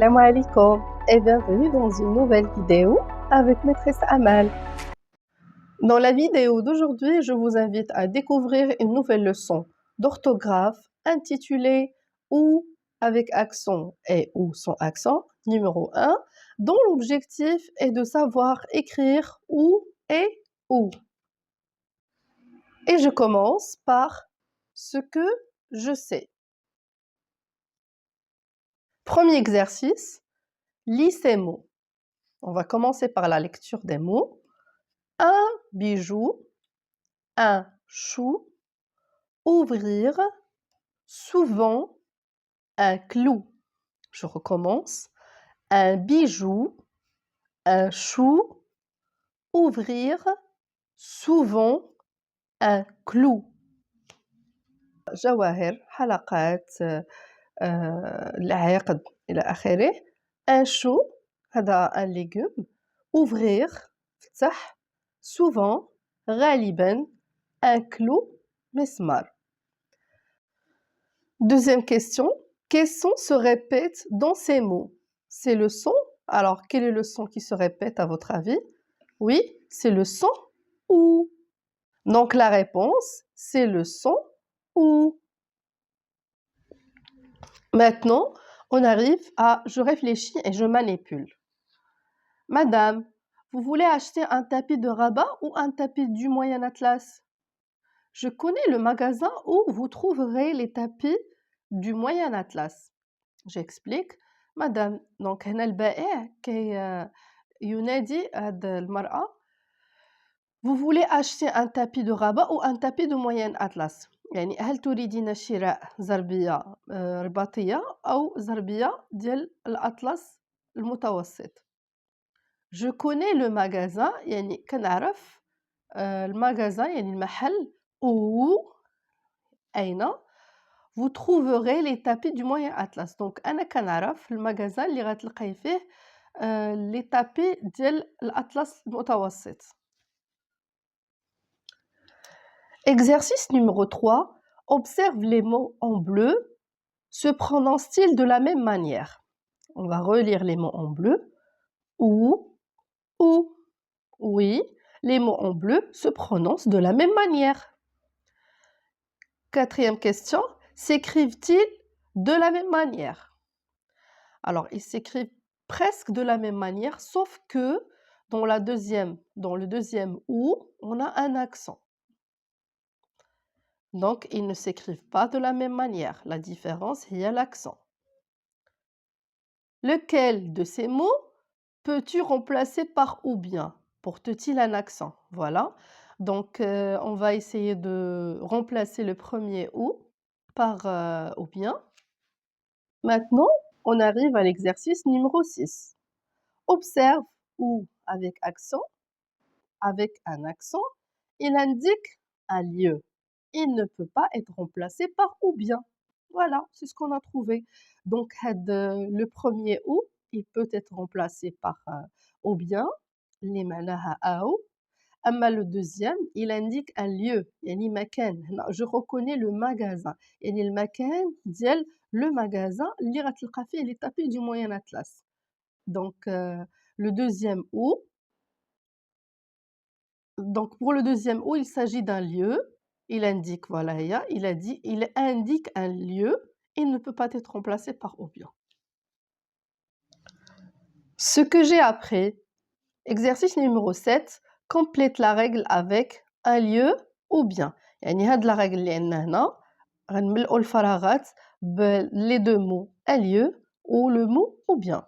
Salam alaikum et bienvenue dans une nouvelle vidéo avec maîtresse Amal. Dans la vidéo d'aujourd'hui, je vous invite à découvrir une nouvelle leçon d'orthographe intitulée ou avec accent et ou sans accent numéro 1, dont l'objectif est de savoir écrire ou et ou. Et je commence par ce que je sais. Premier exercice, lis ces mots. On va commencer par la lecture des mots. Un bijou, un chou, ouvrir, souvent, un clou. Je recommence. Un bijou, un chou, ouvrir, souvent, un clou. جواهر حلقات العقد إلى آخره. Un chou, هذا un légume. Ouvrir, فتح. Souvent, غالبا, un clou, مسمار. Deuxième question, quel son se répète dans ces mots? C'est le son. Alors, quel est le son qui se répète à votre avis? Oui, c'est le son OU. Donc, la réponse, c'est le son OU. Maintenant, on arrive à je réfléchis et je manipule. Madame, vous voulez acheter un tapis de Rabat ou un tapis du Moyen Atlas? Je connais le magasin où vous trouverez les tapis du Moyen Atlas. J'explique. Madame, donc هنا البائع ينادي هاد المرأة. Vous voulez acheter un tapis de Rabat ou un tapis de Moyen Atlas؟ يعني هل تريدين شراء زربية رباطية أو زربية ديال الأطلس المتوسط؟ Je connais le magasin يعني كنعرف المغازان يعني المحل où أين vous trouverez les tapis du Moyen Atlas. Donc أنا كنعرف المغازان اللي غتلقاي فيه les tapis ديال الأطلس المتوسط. Exercice numéro 3. Observe les mots en bleu. Se prononcent-ils de la même manière? On va relire les mots en bleu. Ou, oui, les mots en bleu se prononcent de la même manière. Quatrième question, s'écrivent-ils de la même manière? Alors, ils s'écrivent presque de la même manière, sauf que dans le deuxième OU, on a un accent. Donc, ils ne s'écrivent pas de la même manière. La différence, il y a l'accent. Lequel de ces mots peux-tu remplacer par ou bien? Porte-t-il un accent? Voilà. Donc, on va essayer de remplacer le premier ou par ou bien. Maintenant, on arrive à l'exercice numéro 6. Observe ou avec accent. Avec un accent, il indique un lieu. Il ne peut pas être remplacé par ou bien. Voilà, c'est ce qu'on a trouvé. Donc, le premier ou, il peut être remplacé par ou bien, اللي معناها أو. أما le deuxième, il indique un lieu, يعني مكان. Je reconnais le magasin. يعني المكان ديال le magasin اللي غتلقى فيه les tapis du Moyen Atlas. Donc, le deuxième ou. Donc, pour le deuxième ou, il s'agit d'un lieu. Il indique, voilà, il indique un lieu. Il ne peut pas être remplacé par ou bien. Ce que j'ai appris. Exercice numéro 7. Complète la règle avec un lieu ou bien. يعني هاد la règle اللي عندنا هنا غنملئوا الفراغات les deux mots un lieu ou le mot ou bien.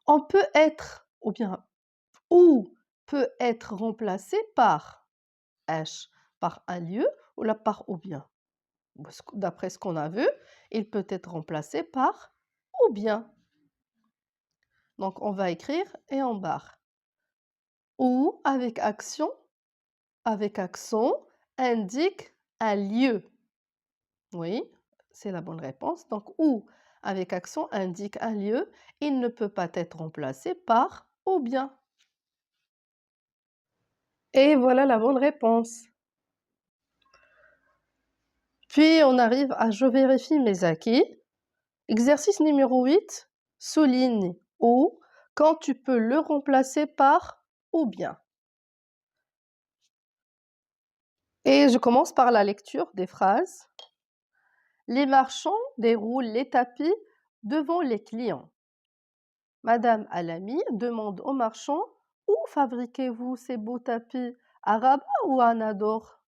On peut être ou bien ou peut être remplacé par H, par un lieu ou là par ou bien. D'après ce qu'on a vu, il peut être remplacé par ou bien. Donc on va écrire et en barre. Ou avec accent indique un lieu. Oui, c'est la bonne réponse. Donc ou avec accent indique un lieu. Il ne peut pas être remplacé par ou bien. Et voilà la bonne réponse. Puis on arrive à je vérifie mes acquis. Exercice numéro 8. souligne ou quand tu peux le remplacer par ou bien. Et je commence par la lecture des phrases. Les marchands déroulent les tapis devant les clients. Madame Alami demande aux marchands: où fabriquez-vous ces beaux tapis, à Rabat ou à Nador?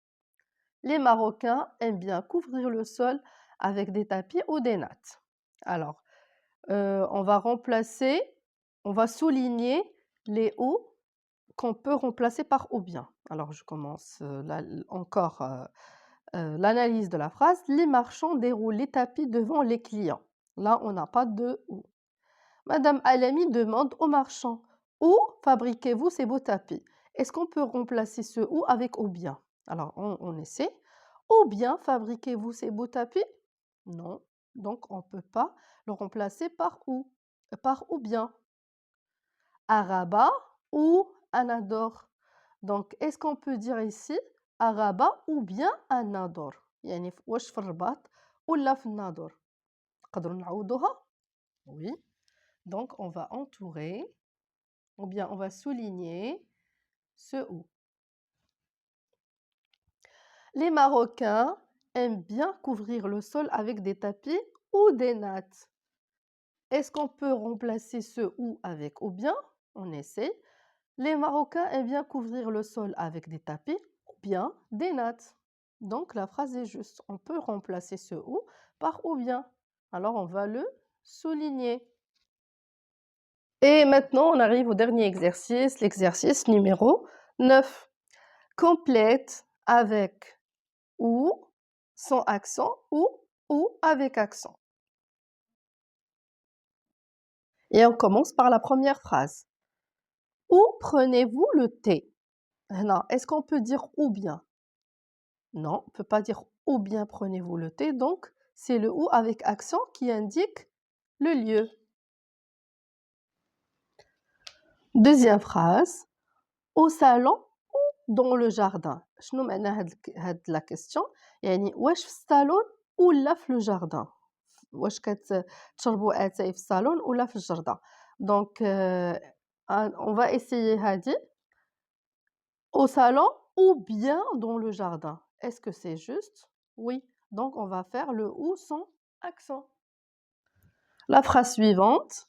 Les Marocains aiment bien couvrir le sol avec des tapis ou des nattes. Alors, on va souligner les ou qu'on peut remplacer par ou bien. Alors, je commence encore l'analyse de la phrase. Les marchands déroulent les tapis devant les clients. Là, on n'a pas de ou. Madame Alami demande aux marchands: où fabriquez-vous ces beaux tapis? Est-ce qu'on peut remplacer ce ou avec ou bien? Alors, on essaie. Ou bien fabriquez-vous ces beaux tapis? Non. Donc, on ne peut pas le remplacer par ou bien. À Rabat ou à Nador. Donc, est-ce qu'on peut dire ici à Rabat ou bien à Nador? يعني واش في الرباط ولا في الناظور؟ نقدروا نعوضوها؟ Oui. Donc, on va entourer ou bien on va souligner ce ou. Les Marocains aiment bien couvrir le sol avec des tapis ou des nattes. Est-ce qu'on peut remplacer ce ou avec ou bien? On essaie. Les Marocains aiment bien couvrir le sol avec des tapis ou bien des nattes. Donc la phrase est juste. On peut remplacer ce ou par ou bien. Alors on va le souligner. Et maintenant, on arrive au dernier exercice, l'exercice numéro 9. Complète avec ou, sans accent ou avec accent. Et on commence par la première phrase. Où prenez-vous le thé? Non, est-ce qu'on peut dire ou bien? Non, on ne peut pas dire ou bien prenez-vous le thé, donc c'est le ou avec accent qui indique le lieu. Deuxième phrase. Au salon ou dans le jardin. شنو معنى هاد la question؟ يعني واش في الصالون ولا في الجاردن؟ واش كتشربوا اتاي في الصالون ولا في الجردة؟ دونك on va essayer هادي. Au salon ou bien dans le jardin. Est-ce que c'est juste? Oui. Donc on va faire le ou sans accent. La phrase suivante.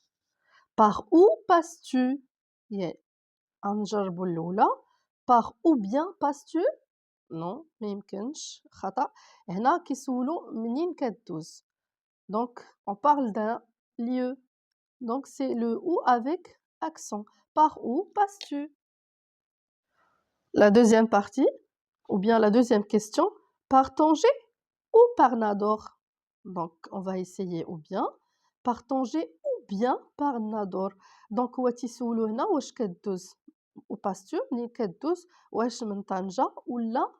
Par où passes-tu؟ غنجربوا الأولى. Par où bien passes-tu؟ Non, ما يمكنش، خطأ. هنا كيسولوا منين كدوز. Donc on parle d'un lieu. Donc c'est le ou avec accent. Par où passes-tu? La deuxième partie, ou bien la deuxième question, par Tanger ou par Nador? Donc on va essayer ou bien par Tanger ou bien par Nador. Donc هو تيسولوا هنا واش كدوز ou passes-tu منين كدوز، واش من طنجة ولا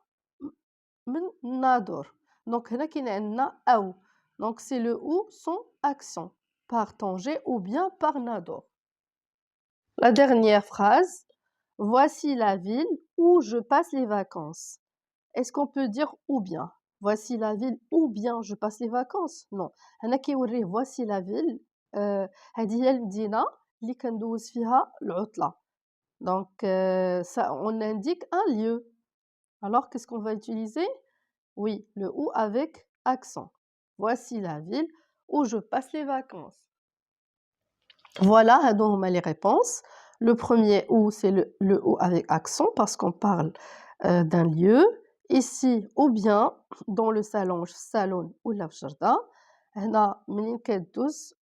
من نادور. Donc هنا كاين عندنا أو. Donc c'est le ou sans accent. Par Tanger ou bien par Nador. La dernière phrase. Voici la ville où je passe les vacances. Est-ce qu'on peut dire ou bien? Voici la ville ou bien je passe les vacances? Non. هنا كيوريه voici la ville. هذه هي المدينة اللي كندوز فيها العطلة. Donc ça on indique un lieu. Alors qu'est-ce qu'on va utiliser? Oui, le ou avec accent. Voici la ville où je passe les vacances. Voilà, هادو هما les réponses. Le premier ou, c'est le ou avec accent parce qu'on parle d'un lieu. Ici, ou bien, dans le salon, salon ou la jardin. هنا منين كدوز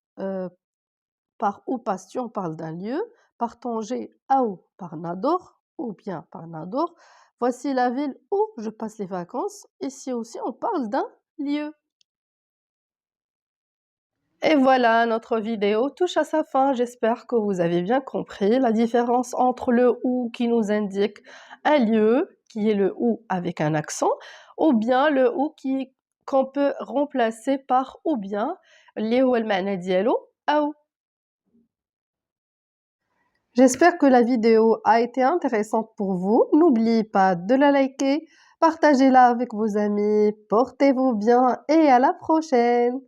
par où passes-tu, on parle d'un lieu. Par Tanger ou par Nador, ou bien par Nador. Voici la ville où je passe les vacances. Ici aussi, on parle d'un lieu. Et voilà, notre vidéo touche à sa fin. J'espère que vous avez bien compris la différence entre le ou qui nous indique un lieu, qui est le ou avec un accent, ou bien le ou qu'on peut remplacer par ou bien, اللي هو المعنى ديالو أو. J'espère que la vidéo a été intéressante pour vous. N'oubliez pas de la liker, partagez-la avec vos amis, portez-vous bien et à la prochaine.